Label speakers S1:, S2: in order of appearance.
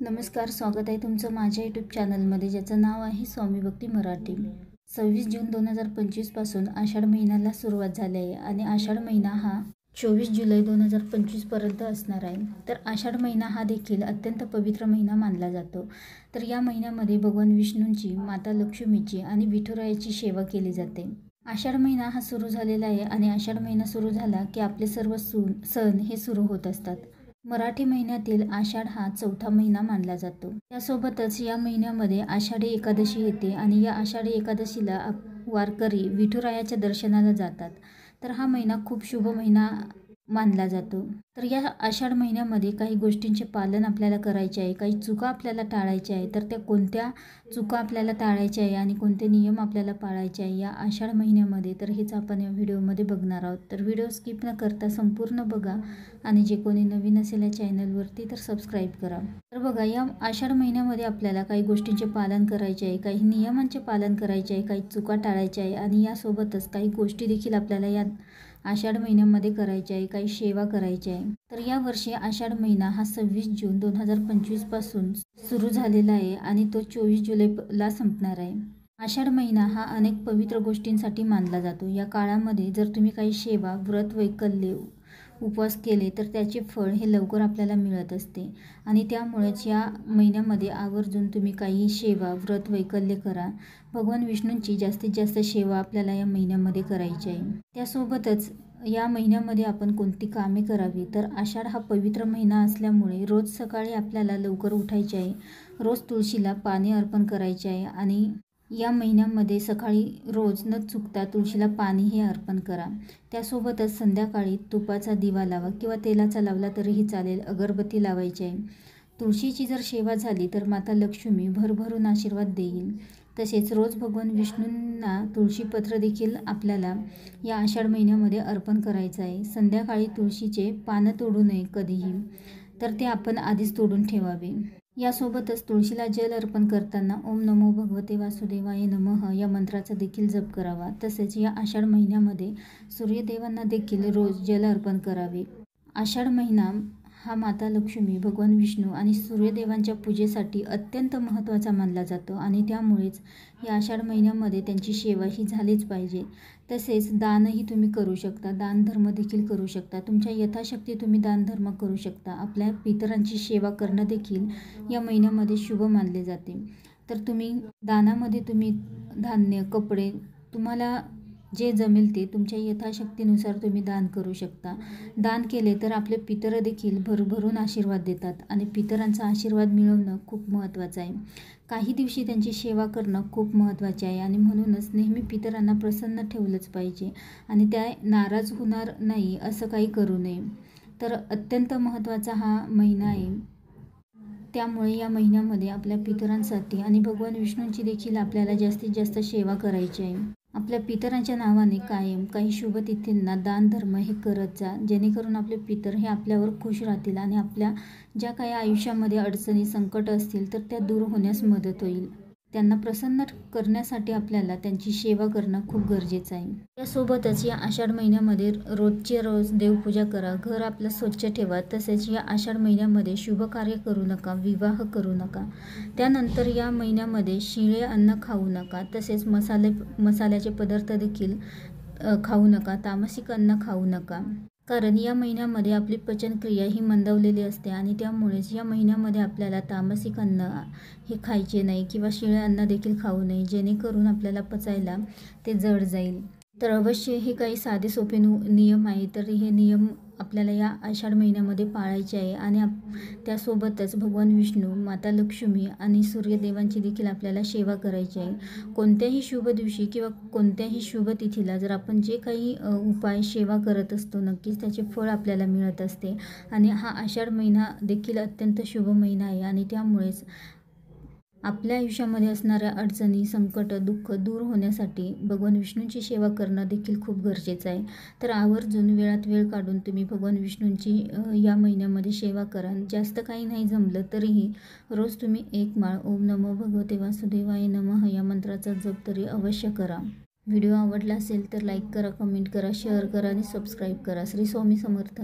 S1: नमस्कार, स्वागत आहे तुमचं माझ्या यूट्यूब चॅनलमध्ये, ज्याचं नाव आहे स्वामी भक्ती मराठी। 26 जून 2025 पासून आषाढ महिन्याला सुरुवात झाली आहे आणि आषाढ महिना हा 24 जुलै 2025 पर्यंत असणार आहे। तर आषाढ महिना हा देखील अत्यंत पवित्र महिना मानला जातो। तर या महिन्यामध्ये भगवान विष्णूंची, माता लक्ष्मीची आणि विठुरायाची सेवा केली जाते। आषाढ महिना हा सुरू झालेला आहे आणि आषाढ महिना सुरू झाला की आपले सर्व सण हे सुरू होत असतात। मराठी महिन्यातील आषाढ हा चौथा महिना मानला जातो। त्यासोबतच या महिन्यामध्ये आषाढी एकादशी येते आणि या आषाढी एकादशीला वारकरी विठुरायाच्या दर्शनाला जातात। तर हा महिना खूप शुभ महिना मानला जातो। तर या आषाढ महिन्यामध्ये काही गोष्टींचे पालन आपल्याला करायचे आहे, काही चुका आपल्याला टाळायच्या आहे। तर त्या कोणत्या चुका आपल्याला टाळायच्या आहे आणि कोणते नियम आपल्याला पाळायचे आहे या आषाढ महिन्यामध्ये, तर हेच आपण या व्हिडिओमध्ये बघणार आहोत। तर व्हिडिओ स्किप न करता संपूर्ण बघा आणि जे कोणी नवीन असेल या चॅनलवरती तर सबस्क्राईब करा। तर बघा, या आषाढ महिन्यामध्ये आपल्याला काही गोष्टींचे पालन करायचे आहे, काही नियमांचे पालन करायचे आहे, काही चुका टाळायच्या आहे आणि यासोबतच काही गोष्टी देखील आपल्याला या आषाढ महिन्यामध्ये करायचे आहे, काही सेवा करायची आहे। तर या वर्षी आषाढ महिना हा 26 जून 2025 पासून सुरू झालेला आहे आणि तो 24 जुलैला संपणार आहे। आषाढ महिना हा अनेक पवित्र गोष्टींसाठी मानला जातो। या काळामध्ये जर तुम्ही काही सेवा, व्रत, वैकल्य, उपवास केले तर त्याचे फळ हे लवकर आपल्याला मिळत असते आणि त्यामुळेच या महिन्यामध्ये आवर्जून तुम्ही काही सेवा, व्रत, वैकल्य करा। भगवान विष्णूंची जास्तीत जास्त सेवा आपल्याला या महिन्यामध्ये करायची आहे। त्यासोबतच या महिन्यामध्ये आपण कोणती कामे करावी, तर आषाढ हा पवित्र महिना असल्यामुळे रोज सकाळी आपल्याला लवकर उठायचे आहे, रोज तुळशीला पाणी अर्पण करायचे आहे आणि या महिन्यामध्ये सकाळी रोज न चुकता तुळशीला पाणी हे अर्पण करा। त्यासोबतच संध्याकाळी तुपाचा दिवा लावा किंवा तेलाचा लावला तरीही चालेल, अगरबत्ती लावायची आहे। तुळशीची जर सेवा झाली तर माता लक्ष्मी भरभरून आशीर्वाद देईल। तसेच रोज भगवान विष्णूंना तुळशीपत्र देखील आपल्याला या आषाढ महिन्यामध्ये अर्पण करायचं आहे। संध्याकाळी तुळशीचे पानं तोडू नये कधीही, तर ते आपण आधीच तोडून ठेवावे। यासोबतच तुळशीला जल अर्पण करताना ओम नमो भगवते वासुदेवाय नमः या मंत्राचा देखील जप करावा। तसेच या आषाढ महिन्यामध्ये सूर्यदेवांना देखील रोज जल अर्पण करावे। आषाढ महिना हा माता लक्ष्मी, भगवान विष्णू आणि सूर्यदेवांच्या पूजेसाठी अत्यंत महत्त्वाचा मानला जातो आणि त्यामुळेच या आषाढ महिन्यामध्ये त्यांची सेवा ही झालीच पाहिजे। तसेच दानही तुम्ही करू शकता, दानधर्म देखील करू शकता, तुमच्या यथाशक्ती तुम्ही दानधर्म करू शकता। आपल्या पितरांची सेवा करणं देखील या महिन्यामध्ये शुभ मानले जाते। तर तुम्ही दानामध्ये तुम्ही धान्य, कपडे, तुम्हाला जे जमेल ते तुमच्या यथाशक्तीनुसार तुम्ही दान करू शकता। दान केले तर आपले पितर देखील भरभरून आशीर्वाद देतात आणि पितरांचा आशीर्वाद मिळवणं खूप महत्त्वाचं आहे। काही दिवशी त्यांची सेवा करणं खूप महत्त्वाचे आहे आणि म्हणूनच नेहमी पितरांना प्रसन्न ठेवलंच पाहिजे आणि त्या नाराज होणार नाही असं काही करू नये। तर अत्यंत महत्त्वाचा हा महिना आहे, त्यामुळे या महिन्यामध्ये आपल्या पितरांसाठी आणि भगवान विष्णूंची देखील आपल्याला जास्तीत जास्त सेवा करायची आहे। आपल्या पितरांच्या नावाने कायम काही शुभतिथींना दान धर्म हे करत जा, जेणेकरून आपले पितर हे आपल्यावर खुश राहतील आणि आपल्या ज्या काही आयुष्यामध्ये अडचणी, संकट असतील तर त्या दूर होण्यास मदत होईल। त्यांना प्रसन्न करण्यासाठी आपल्याला त्यांची सेवा करणं खूप गरजेचं आहे। त्यासोबतच या आषाढ महिन्यामध्ये रोजचे रोज देवपूजा करा, घर आपलं स्वच्छ ठेवा। तसेच या आषाढ महिन्यामध्ये शुभ कार्य करू नका, विवाह करू नका। त्यानंतर या महिन्यामध्ये शिळे अन्न खाऊ नका, तसेच मसाल्याचे पदार्थ देखील खाऊ नका, तामसिक अन्न खाऊ नका, कारण या महिन्यामध्ये आपली पचनक्रिया ही मंदावलेली असते आणि त्यामुळेच या महिन्यामध्ये आपल्याला तामसिक अन्न हे खायचे नाही किंवा शिळे अन्न देखील खाऊ नये, जेणेकरून आपल्याला पचायला ते जड जाईल। तर अवश्य हे काही साधे सोपे नियम आहे, तर हे नियम आपल्याला या आषाढ महिन्यामध्ये पाळायचे आहे आणि त्यासोबतच भगवान विष्णू, माता लक्ष्मी आणि सूर्यदेवांची देखील आपल्याला सेवा करायची आहे। कोणत्याही शुभ दिवशी किंवा कोणत्याही शुभ तिथीला जर आपण जे काही उपाय, सेवा करत असतो, नक्कीच त्याचे फळ आपल्याला मिळत असते आणि हा आषाढ महिना देखील अत्यंत शुभ महिना आहे आणि त्यामुळेच आपल्या आयुष्यामध्ये असणाऱ्या अडचणी, संकट, दुःख दूर होण्यासाठी भगवान विष्णूंची सेवा करणं देखील खूप गरजेचं आहे। तर आवर्जून वेळात वेळ काढून तुम्ही भगवान विष्णूंची या महिन्यामध्ये सेवा करा। जास्त काही नाही जमलं तरीही रोज तुम्ही एक माळ ओम नमो भगवते वासुदेवाय नमः या मंत्राचा जप तरी अवश्य करा। व्हिडिओ आवडला असेल तर लाईक करा, कमेंट करा, शेअर करा आणि सबस्क्राईब करा। श्री स्वामी समर्थ।